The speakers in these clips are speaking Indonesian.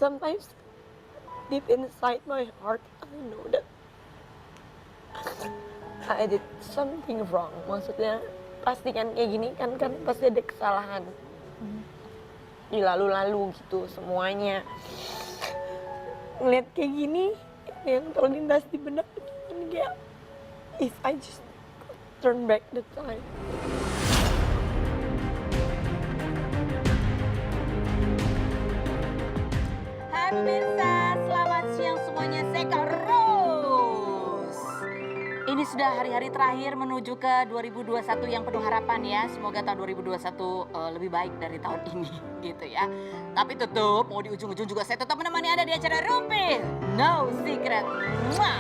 sometimes deep inside my heart I know that I did something wrong. Maksudnya pasti kan kayak gini kan pasti ada kesalahan di lalu-lalu gitu semuanya. Ngeliat kayak gini yang terlintas di benak kan kayak if I just turn back the time. Hai pemirsa, selamat siang semuanya. Saya Kak Ros. Ini sudah hari-hari terakhir menuju ke 2021 yang penuh harapan ya. Semoga tahun 2021 lebih baik dari tahun ini gitu ya. Tapi tetap mau di ujung-ujung juga saya tetap menemani Anda di acara Rumpi No Secret. Mwah!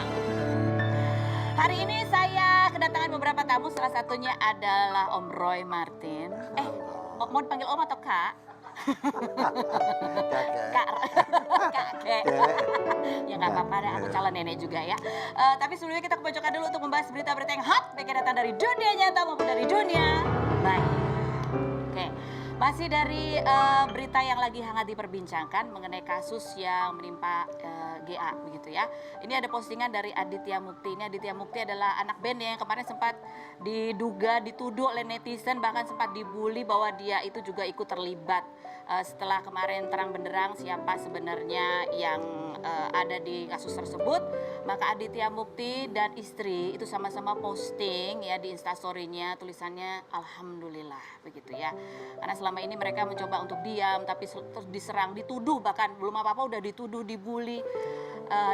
Hari ini saya kedatangan beberapa tamu, salah satunya adalah Om Roy Martin. Mau dipanggil Om atau Kak? Kak, kakek. Ya nggak apa-apa, aku calon nenek juga ya. Tapi sebelumnya kita ke pojokan dulu untuk membahas berita-berita yang hot, baik yang datang dari dunia nyata maupun dari dunia baik. Oke, masih dari berita yang lagi hangat diperbincangkan mengenai kasus yang menimpa GA begitu ya. Ini ada postingan dari Aditya Mukti. Ini Aditya Mukti adalah anak band yang kemarin sempat dituduh oleh netizen, bahkan sempat dibully bahwa dia itu juga ikut terlibat. Setelah kemarin terang benderang siapa sebenarnya yang ada di kasus tersebut, maka Aditya Mukti dan istri itu sama-sama posting ya di instastory-nya, tulisannya Alhamdulillah begitu ya. Karena selama ini mereka mencoba untuk diam, tapi terus diserang, dituduh, bahkan belum apa-apa udah dituduh, dibully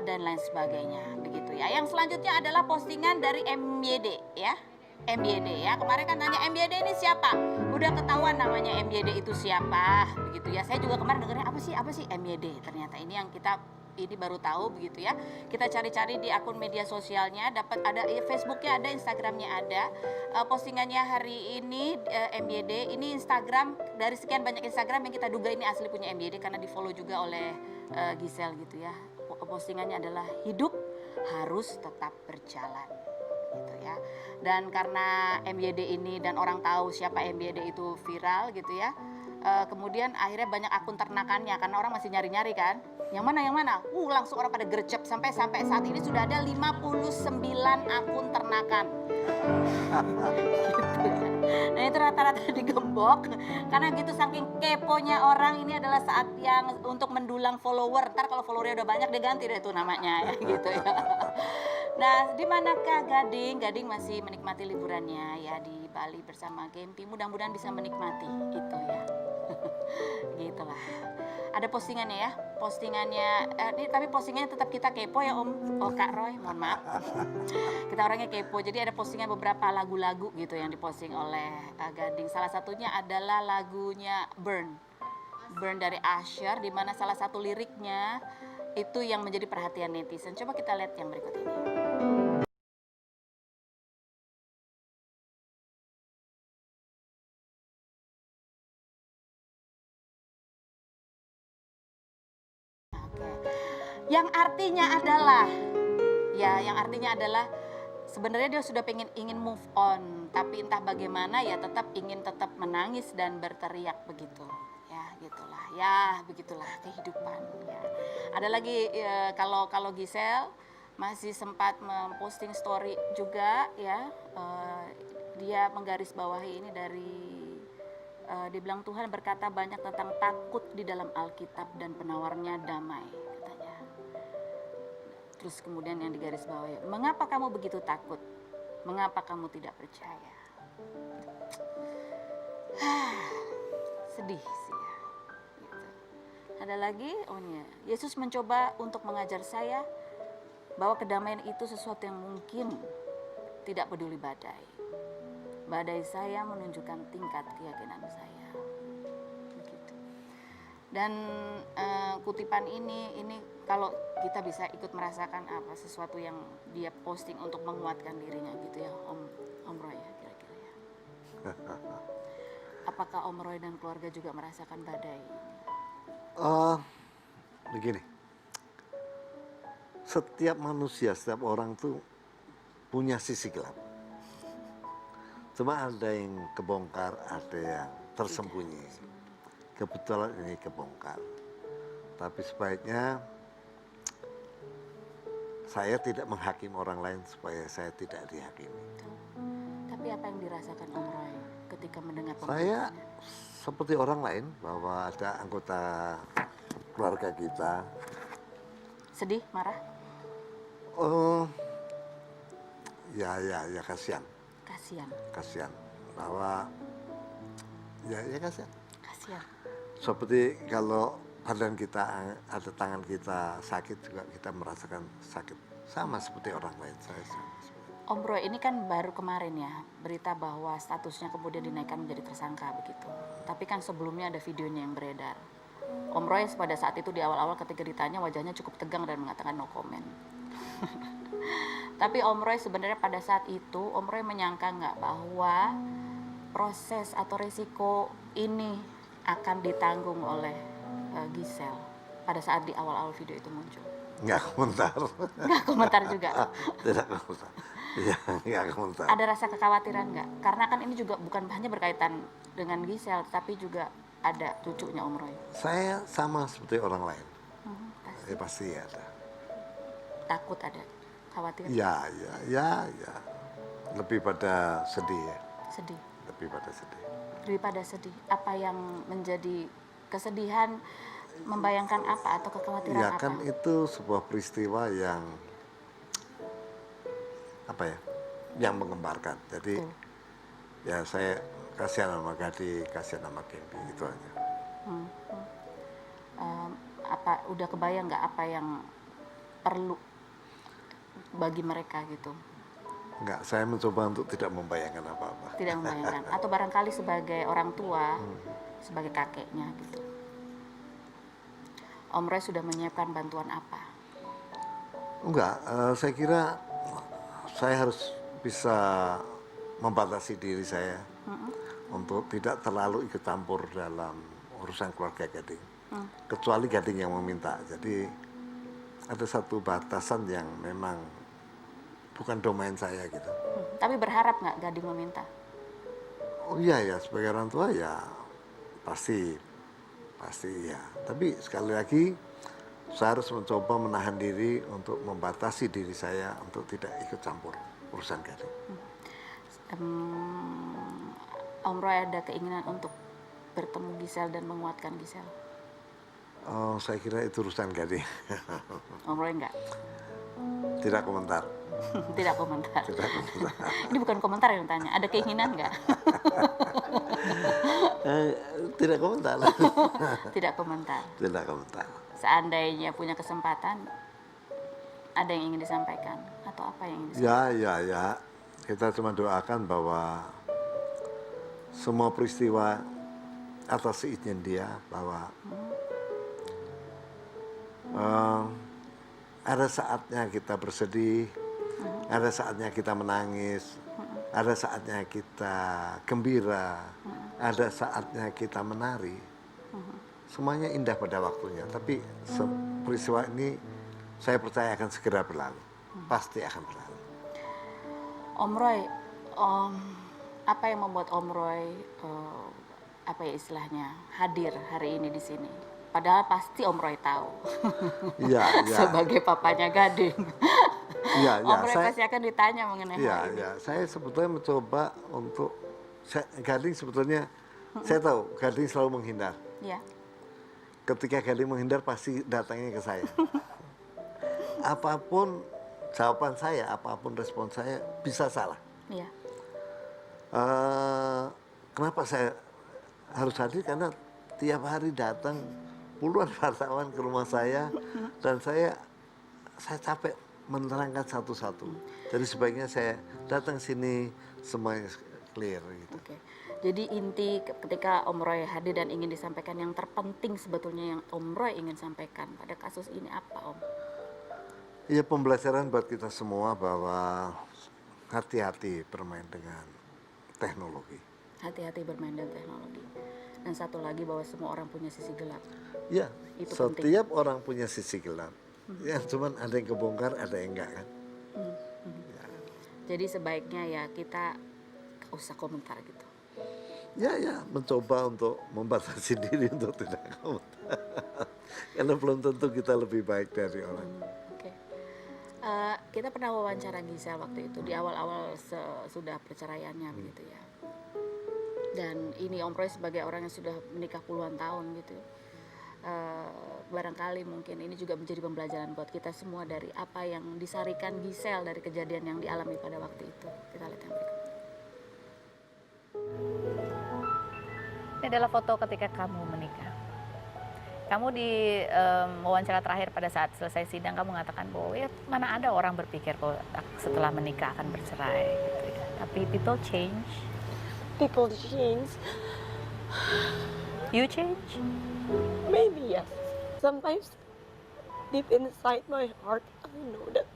dan lain sebagainya begitu ya. Yang selanjutnya adalah postingan dari MYD ya. MYD ya, kemarin kan nanya MYD ini siapa, udah ketahuan namanya MYD itu siapa begitu ya. Saya juga kemarin dengarnya apa sih MYD, ternyata ini yang kita ini baru tahu begitu ya. Kita cari-cari di akun media sosialnya, dapat ada Facebooknya ada, Instagramnya ada. Postingannya hari ini MYD ini Instagram, dari sekian banyak Instagram yang kita duga ini asli punya MYD karena di follow juga oleh Gisel gitu ya. Postingannya adalah hidup harus tetap berjalan gitu ya. Dan karena MYD ini dan orang tahu siapa MYD itu viral gitu ya, kemudian akhirnya banyak akun ternakannya karena orang masih nyari-nyari kan, yang mana langsung orang pada gercep sampai saat ini sudah ada 59 akun ternakan gitu ya. Nah itu rata-rata digembok karena gitu, saking keponya orang. Ini adalah saat yang untuk mendulang follower. Ntar kalau followernya udah banyak dia ganti deh itu namanya ya, gitu ya. Nah, di manakah Gading? Gading masih menikmati liburannya ya di Bali bersama Gempi. Mudah-mudahan bisa menikmati itu ya. Gitulah. Ada postingannya ya. Postingannya ini tapi postingannya tetap kita kepo ya Om. Oh Kak Roy, mohon maaf. Kita orangnya kepo. Jadi ada postingan beberapa lagu-lagu gitu yang diposting oleh Gading. Salah satunya adalah lagunya Burn. Burn dari Usher, di mana salah satu liriknya itu yang menjadi perhatian netizen. Coba kita lihat yang berikut ini. Oke. Yang artinya adalah sebenarnya dia sudah ingin move on, tapi entah bagaimana ya ingin tetap menangis dan berteriak begitu. Ya begitulah kehidupan ya. Ada lagi kalau Gisel masih sempat memposting story juga ya, dia menggarisbawahi ini dari dibilang Tuhan berkata banyak tentang takut di dalam Alkitab dan penawarnya damai katanya. Terus kemudian yang digarisbawahi, mengapa kamu begitu takut, mengapa kamu tidak percaya. Sedih sih ya. Ada lagi, Yesus mencoba untuk mengajar saya bahwa kedamaian itu sesuatu yang mungkin tidak peduli badai. Badai saya menunjukkan tingkat keyakinan saya. Begitu. Dan kutipan ini kalau kita bisa ikut merasakan apa sesuatu yang dia posting untuk menguatkan dirinya gitu ya, Om Roy ya kira-kira ya. Apakah Om Roy dan keluarga juga merasakan badai? Begini, setiap manusia, setiap orang tuh punya sisi gelap. Cuma ada yang kebongkar, ada yang tersembunyi. Kebetulan ini kebongkar. Tapi sebaiknya saya tidak menghakimi orang lain supaya saya tidak dihakimi. Tapi apa yang dirasakan Om Roy ketika mendengar Saya pemberitaannya? seperti orang lain bahwa ada anggota keluarga kita. Sedih, marah, Oh, ya kasihan kasihan, bahwa ya kasihan. kasihan. Seperti kalau badan kita ada tangan kita sakit juga kita merasakan sakit sama seperti orang lain. Saya sama seperti. Om Roy ini kan baru kemarin ya berita bahwa statusnya kemudian dinaikkan menjadi tersangka begitu. Tapi kan sebelumnya ada videonya yang beredar. Om Roy pada saat itu di awal-awal ketika ditanya wajahnya cukup tegang dan mengatakan no comment. Tapi Om Roy sebenarnya pada saat itu Om Roy menyangka nggak bahwa proses atau risiko ini akan ditanggung oleh Giselle pada saat di awal-awal video itu muncul? Nggak komentar. Nggak komentar juga. Tidak komentar. Iya, nggak komentar. Ada rasa kekhawatiran nggak? Karena kan ini juga bukan hanya berkaitan dengan Giselle, tapi juga ada cucunya Om Roy. Saya sama seperti orang lain. Pasti. Pasti ada. Takut ada, khawatir, Ya. Lebih pada sedih ya. sedih. Lebih pada sedih. Daripada sedih, apa yang menjadi kesedihan, membayangkan apa atau kekhawatiran Ya apa? kan itu sebuah peristiwa yang apa ya? Yang mengembarkan. Jadi Betul. ya saya kasihan sama Gadi, kasihan sama Kempi, itu aja. Apa udah kebayang nggak apa yang perlu bagi mereka gitu? Enggak, saya mencoba untuk tidak membayangkan apa-apa. Tidak membayangkan. Atau barangkali sebagai orang tua, sebagai kakeknya gitu. Om Roy sudah menyiapkan bantuan apa? Enggak, saya kira saya harus bisa membatasi diri saya untuk tidak terlalu ikut campur dalam urusan keluarga Gading. Kecuali Gading yang meminta. Jadi ada satu batasan yang memang bukan domain saya gitu. Tapi berharap nggak Gading meminta? Oh iya ya, sebagai orang tua ya pasti ya. Tapi sekali lagi saya harus mencoba menahan diri untuk membatasi diri saya untuk tidak ikut campur urusan Gading. Om Roy ada keinginan untuk bertemu Giselle dan menguatkan Giselle? Oh, saya kira itu urusan Gading. Om Roy nggak? Tidak komentar. Tidak komentar. Tidak komentar. Ini bukan komentar yang tanya. Ada keinginan nggak? Tidak komentar. Tidak komentar. Tidak komentar. Seandainya punya kesempatan, ada yang ingin disampaikan atau apa yang ingin disampaikan? Ya. Kita cuma doakan bahwa semua peristiwa atas izin dia bahwa ada saatnya kita bersedih, ada saatnya kita menangis, ada saatnya kita gembira, ada saatnya kita menari. Semuanya indah pada waktunya. Tapi peristiwa ini saya percaya akan segera berlalu, pasti akan berlalu. Om Roy, apa yang membuat Om Roy apa ya istilahnya hadir hari ini di sini? Padahal pasti Om Roy tahu. Iya. Sebagai papanya Gading. Iya. Om Roy pasti akan ditanya mengenai hal ini. Iya. Saya sebetulnya mencoba untuk Gading sebetulnya saya tahu Gading selalu menghindar. Iya. Ketika Gading menghindar pasti datangnya ke saya. Apapun jawaban saya, apapun respon saya bisa salah. Iya. Kenapa saya harus hadir? Karena tiap hari datang puluhan wartawan ke rumah saya dan saya capek menerangkan satu-satu. Jadi sebaiknya saya datang sini semuanya clear gitu. Oke. Jadi inti ketika Om Roy hadir dan ingin disampaikan yang terpenting sebetulnya yang Om Roy ingin sampaikan pada kasus ini apa Om? Ya pembelajaran buat kita semua bahwa hati-hati bermain dengan teknologi. Hati-hati bermain dengan teknologi. Dan satu lagi bahwa semua orang punya sisi gelap. Ya, Itu setiap orang punya sisi gelap. Ya, cuman ada yang kebongkar, ada yang enggak kan. Jadi sebaiknya ya kita gak usah komentar gitu. Ya, mencoba untuk membatasi diri untuk tidak komentar. Karena belum tentu kita lebih baik dari orang. Oke. Kita pernah wawancara Gisel waktu itu di awal-awal sudah perceraiannya begitu ya. Dan ini Om Roy sebagai orang yang sudah menikah puluhan tahun gitu. Barangkali mungkin ini juga menjadi pembelajaran buat kita semua dari apa yang disarikan Gisel dari kejadian yang dialami pada waktu itu. Kita lihat yang berikut. Ini adalah foto ketika kamu menikah. Kamu di wawancara terakhir pada saat selesai sidang kamu mengatakan bahwa ya mana ada orang berpikir kalau setelah menikah akan bercerai gitu ya. Tapi people change. People change. You change? Maybe yes. Sometimes deep inside my heart, I know that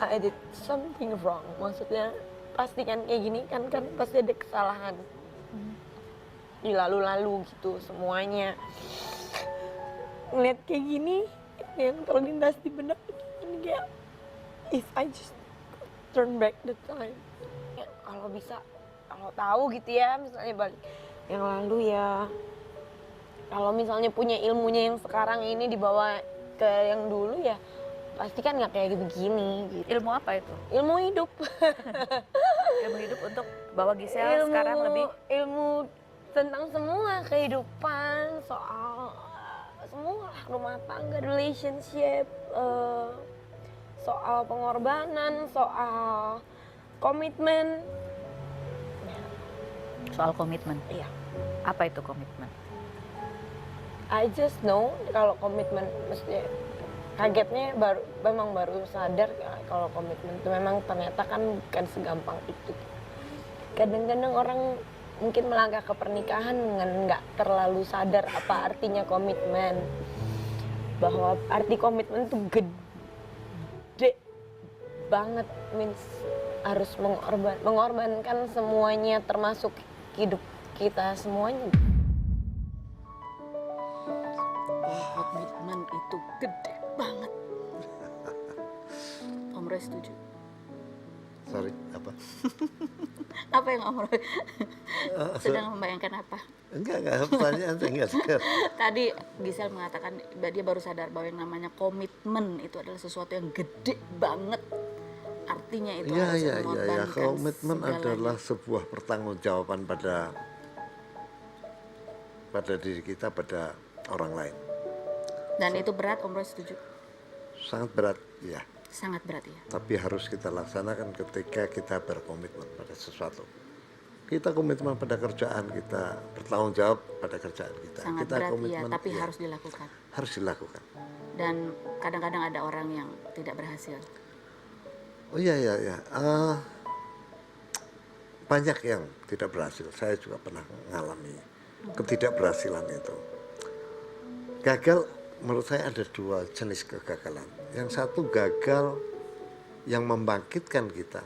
I did something wrong. Maksudnya pasti kan kayak gini kan pasti ada kesalahan di lalu-lalu gitu semuanya. Ngeliat kayak gini yang terlintas di benak ini kayak if I just turn back the time. Ya, kalau bisa, kalau tahu gitu ya misalnya balik yang lalu ya. Kalau misalnya punya ilmunya yang sekarang ini dibawa ke yang dulu ya pasti kan nggak kayak begini gitu. Ilmu apa itu? Ilmu hidup. Ilmu hidup untuk bawa Gisel sekarang lebih ilmu tentang semua kehidupan, soal semua rumah tangga, relationship, soal pengorbanan, soal komitmen. soal komitmen. Iya. Apa itu komitmen? I just know kalau komitmen mesti kagetnya memang baru sadar kalau komitmen itu memang ternyata kan bukan segampang itu. Kadang-kadang orang mungkin melangkah ke pernikahan dengan nggak terlalu sadar apa artinya komitmen, bahwa arti komitmen itu gede banget, means harus mengorbankan semuanya termasuk hidup kita semuanya. Komitmen itu gede banget. Om Roy setuju? Sorry, apa? Apa yang Om Roy sedang membayangkan apa? Enggak, pertanyaan saya enggak segar. Tadi Gisel mengatakan dia baru sadar bahwa yang namanya komitmen itu adalah sesuatu yang gede banget. Artinya itu harus mengorbankan Komitmen segalanya. adalah sebuah pertanggungjawaban pada diri kita, pada orang lain. Dan itu berat, Om Roy setuju? Sangat berat, ya. Sangat berat ya. Tapi harus kita laksanakan ketika kita berkomitmen pada sesuatu. Kita komitmen pada kerjaan kita, bertanggung jawab pada kerjaan kita. Sangat Kita berat komitmen, ya, tapi ya, harus dilakukan. harus dilakukan. Dan kadang-kadang ada orang yang tidak berhasil. Oh iya. Banyak yang tidak berhasil. Saya juga pernah mengalami ketidakberhasilan itu. Gagal, menurut saya ada dua jenis kegagalan. Yang satu gagal yang membangkitkan kita,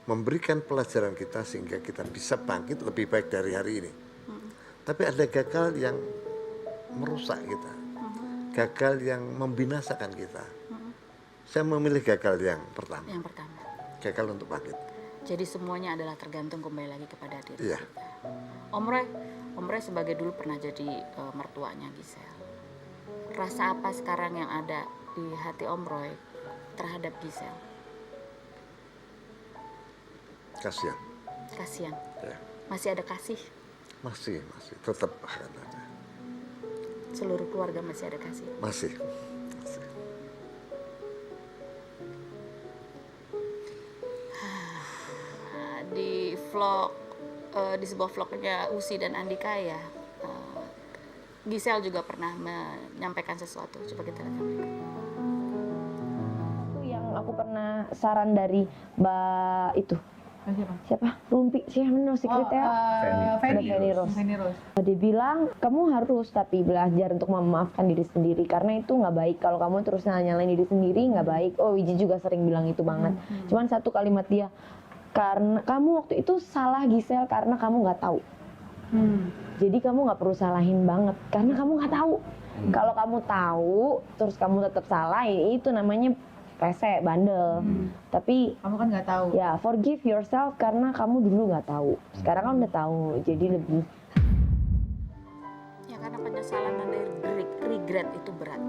memberikan pelajaran kita sehingga kita bisa bangkit lebih baik dari hari ini. Tapi ada gagal yang merusak kita, gagal yang membinasakan kita. Saya memilih gagal yang pertama. Yang pertama. Gagal untuk bangkit. Jadi semuanya adalah tergantung kembali lagi kepada diri Iya. kita. Om Roy sebagai dulu pernah jadi mertuanya Gisel. Rasa apa sekarang yang ada di hati Om Roy terhadap Gisel? Kasihan. Kasihan. Ya. Masih ada kasih? Masih tetap akan ada. Seluruh keluarga masih ada kasih? Masih. Di vlog, di sebuah vlognya Usi dan Andika ya, Gisel juga pernah menyampaikan sesuatu. Coba kita lihat. Itu yang aku pernah saran dari Mbak itu. Siapa? Rumpi, siapa namanya secretnya? Feni Rose. Dia bilang, kamu harus tapi belajar untuk memaafkan diri sendiri. Karena itu nggak baik. Kalau kamu terus nyalain diri sendiri, nggak baik. Oh, Wiji juga sering bilang itu banget. Cuman satu kalimat dia, karena kamu waktu itu salah Gisel karena kamu nggak tahu. Jadi kamu nggak perlu salahin banget karena kamu nggak tahu. Kalau kamu tahu terus kamu tetap salah, itu namanya rese, bandel. Tapi Kamu kan nggak tahu. ya forgive yourself karena kamu dulu nggak tahu. Sekarang kamu udah tahu, jadi lebih. Ya, karena penyesalan dan regret itu berat.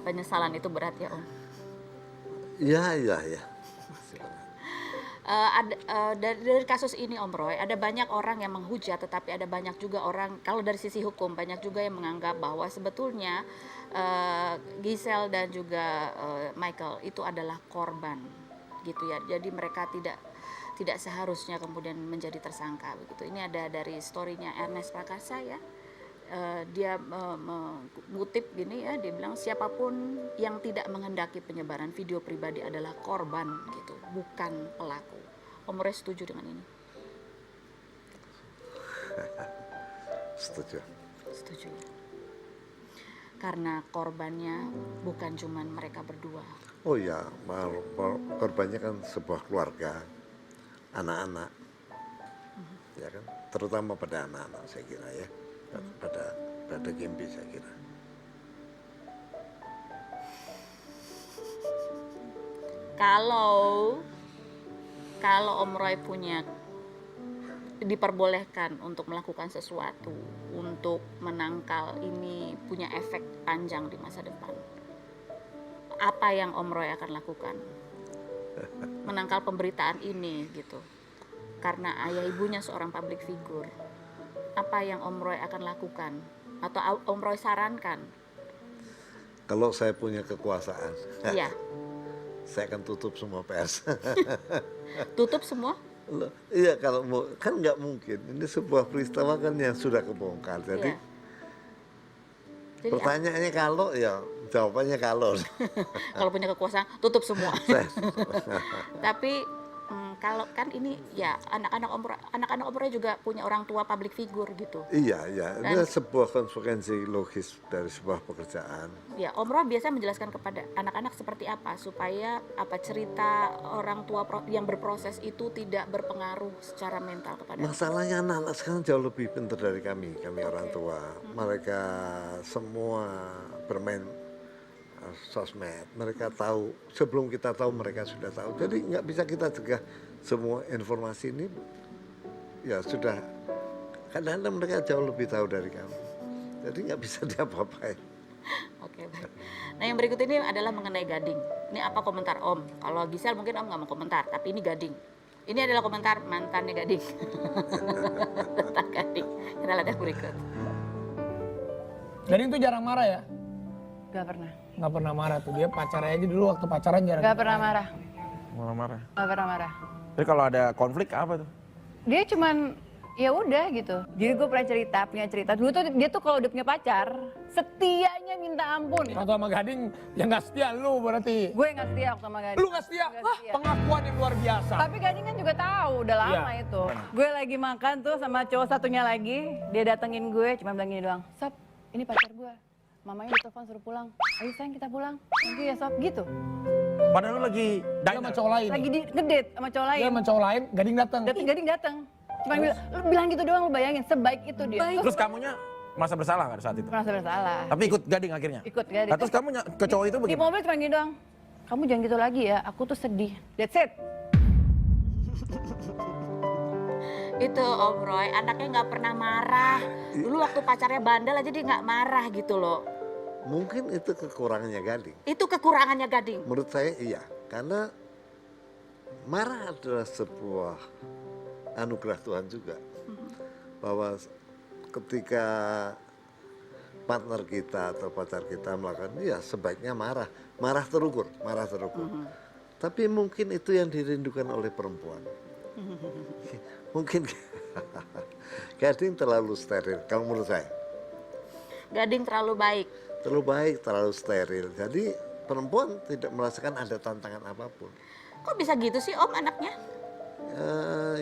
Penyesalan itu berat ya Om. Iya. Dari kasus ini Om Roy, ada banyak orang yang menghujat, tetapi ada banyak juga orang, kalau dari sisi hukum, banyak juga yang menganggap bahwa sebetulnya Giselle dan juga Michael itu adalah korban, gitu ya. Jadi mereka tidak seharusnya kemudian menjadi tersangka, begitu. Ini ada dari story-nya Ernest Prakasa ya. Dia mengutip gini ya, dia bilang siapapun yang tidak menghendaki penyebaran video pribadi adalah korban gitu, bukan pelaku. Om Roy setuju dengan ini? Setuju. Setuju ya. Karena korbannya bukan cuman mereka berdua. Oh ya, korbannya kan sebuah keluarga, anak-anak, ya kan, terutama pada anak-anak saya kira ya. Pada Gempi saya kira. Kalau Om Roy diperbolehkan untuk melakukan sesuatu untuk menangkal ini punya efek panjang di masa depan, apa yang Om Roy akan lakukan? Menangkal pemberitaan ini gitu, karena ayah ibunya seorang public figure. Apa yang Om Roy akan lakukan atau Om Roy sarankan? Kalau saya punya kekuasaan, Iya. saya akan tutup semua pers. Tutup semua? Iya, kalau mau, kan nggak mungkin. Ini sebuah peristiwa kan yang sudah kebongkar. Jadi, Iya. Jadi pertanyaannya kalau, ya jawabannya kalau. kalau punya kekuasaan tutup semua. Tapi kalau kan ini ya anak-anak Om Roy juga punya orang tua public figure gitu. Iya. Ini sebuah konsekuensi logis dari sebuah pekerjaan. Ya, Om Roy biasa menjelaskan kepada anak-anak seperti apa supaya cerita orang tua yang berproses itu tidak berpengaruh secara mental kepada Masalahnya anak-anak sekarang jauh lebih pintar dari kami orang tua. Mereka semua bermain sosmed, mereka tahu sebelum kita tahu, mereka sudah tahu. Jadi nggak bisa kita cegah semua informasi ini. Ya sudah, kadang-kadang mereka jauh lebih tahu dari kami. Jadi nggak bisa diapa-apain. Oke, baik. Nah, yang berikut ini adalah mengenai Gading. Ini apa komentar Om? Kalau Giselle mungkin Om nggak mau komentar, tapi ini Gading. Ini adalah komentar mantannya Gading tentang Gading. Kita lihat yang berikut. Gading tuh jarang marah ya? Gak pernah. Nggak pernah marah tuh, dia pacarnya aja dulu waktu pacaran jarang. Gak pernah marah. Malah marah. Gak pernah marah. Jadi kalau ada konflik apa tuh? Dia cuman ya udah gitu. Jadi gue pernah punya cerita. Dulu tuh dia tuh kalau udah punya pacar, setianya minta ampun. Waktu sama Gading yang nggak setia lu berarti. Gue nggak setia waktu sama Gading. Lu nggak setia? Nggak Wah, setia. pengakuan yang luar biasa. Tapi Gading kan juga tahu udah lama Iya. itu. Gue lagi makan tuh sama cowok satunya lagi, dia datengin gue cuma bilang gini doang, "Sob, ini pacar gue. Mamanya ditelepon suruh pulang. Ayo sayang kita pulang." "Oke ya Sob," gitu. Padahal lu lagi Dia sama cowok lain. Lagi ngedate sama cowok lain. Dia sama cowok lain, Gading datang. Gading datang. Cuma bilang gitu doang, lu bayangin sebaik itu dia. Terus kamunya merasa bersalah nggak saat itu? Merasa bersalah. Tapi ikut Gading akhirnya? Ikut Gading. Nah, terus kamu ke cowok itu Di bagaimana? mobil cuma gini doang. "Kamu jangan gitu lagi ya, aku tuh sedih." That's it. Itu Om Roy, anaknya nggak pernah marah. Dulu waktu pacarnya bandel aja dia nggak marah gitu loh. Mungkin itu kekurangannya Gading. Itu kekurangannya Gading. Menurut saya iya, karena marah adalah sebuah anugerah Tuhan juga. Bahwa ketika partner kita atau pacar kita melakukan, ya sebaiknya marah terukur. Tapi mungkin itu yang dirindukan oleh perempuan. Mungkin Gading terlalu steril, kalau menurut saya. Gading terlalu baik. Terlalu baik, terlalu steril. Jadi perempuan tidak merasakan ada tantangan apapun. Kok bisa gitu sih Om anaknya?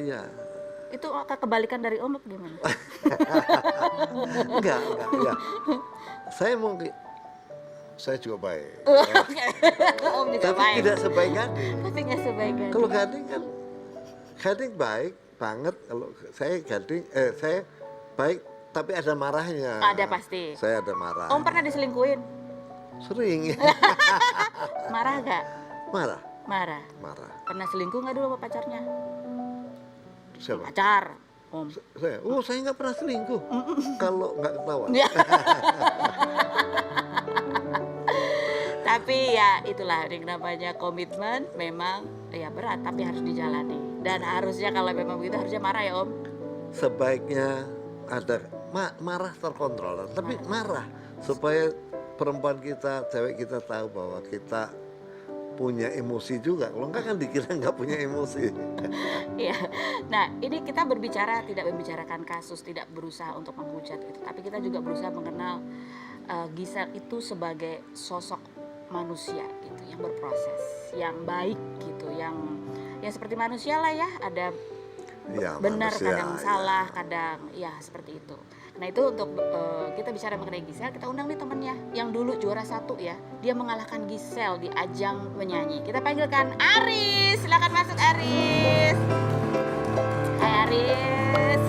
Ya. Itu kebalikan dari Om apa gimana? Enggak. Saya juga baik. Om juga Tapi baik. tidak sebaik Gading. Tapi nggak sebaik Gading. Kalau Gading kan, Gading baik banget. Kalau saya saya baik, tapi ada marahnya. Ada pasti. Saya ada marah. Om pernah diselingkuhin? Sering. Marah gak? Marah. Marah. Marah. Pernah selingkuh nggak dulu sama pacarnya? Siapa? Pacar. Om? Saya nggak pernah selingkuh. Kalau nggak ketahuan. Ya. Tapi ya itulah yang namanya komitmen, memang ya berat tapi harus dijalani. Dan harusnya kalau memang begitu harusnya marah ya Om. Sebaiknya ada marah terkontrol, tapi marah supaya perempuan kita, cewek kita tahu bahwa kita punya emosi juga. Kalau enggak kan dikira nggak punya emosi. Iya. Nah, ini kita berbicara tidak membicarakan kasus, tidak berusaha untuk menghujat gitu, tapi kita juga berusaha mengenal Giselle itu sebagai sosok manusia gitu, yang berproses, yang baik gitu, yang ya seperti manusia lah ya, ada Ya, benar, manusia, kadang ya. salah, kadang ya seperti itu. Nah itu untuk kita bicara mengenai Giselle, kita undang nih temennya yang dulu juara 1 ya. Dia mengalahkan Giselle di ajang menyanyi. Kita panggilkan Aris, silakan masuk Aris. Hai Aris.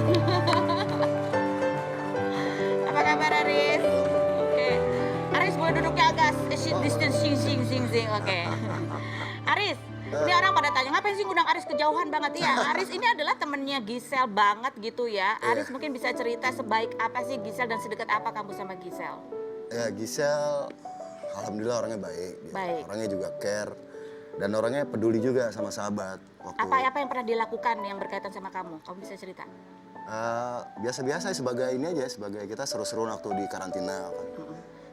Apa kabar Aris? Oke. Aris boleh duduknya agak distancing, sing. Oke. Aris, ini orang pada tanya, ngapain sih ngundang Aris kejauhan banget? Ya, Aris ini adalah temennya Giselle banget gitu ya. Aris mungkin bisa cerita sebaik apa sih Giselle dan sedekat apa kamu sama Giselle? Ya Giselle, alhamdulillah orangnya baik. Baik. Orangnya juga care. Dan orangnya peduli juga sama sahabat. Apa yang pernah dilakukan yang berkaitan sama kamu? Kamu bisa cerita? Biasa-biasa sebagai ini aja, sebagai kita seru-seruan waktu di karantina. Kan.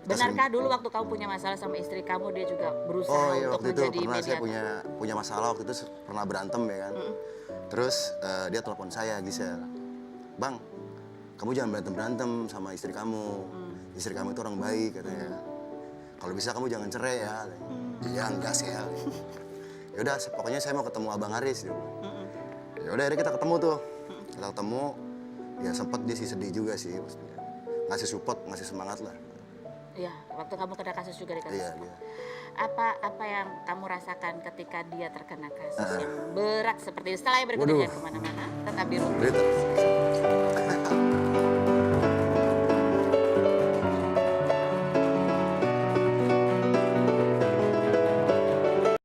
Benarkah dulu waktu kamu punya masalah sama istri kamu, dia juga berusaha Oh iya, untuk waktu itu menjadi pernah saya mediator? punya masalah, waktu itu pernah berantem ya kan. Terus dia telepon saya, Giselle. Bang, kamu jangan berantem-berantem sama istri kamu. Istri kamu itu orang baik katanya. Kalau bisa kamu jangan cerai ya. Ya enggak sih ya. Yaudah, pokoknya saya mau ketemu Abang Aris. Ya udah, akhirnya kita ketemu tuh. Kita ketemu, ya sempet dia sih sedih juga sih. Maksudnya. Ngasih support, ngasih semangat lah. Iya, waktu kamu kena kasus juga di kasus. Iya. Apa yang kamu rasakan ketika dia terkena kasus yang berat seperti itu? Setelah berikutnya kemana-mana, tetap di rumah. Berita.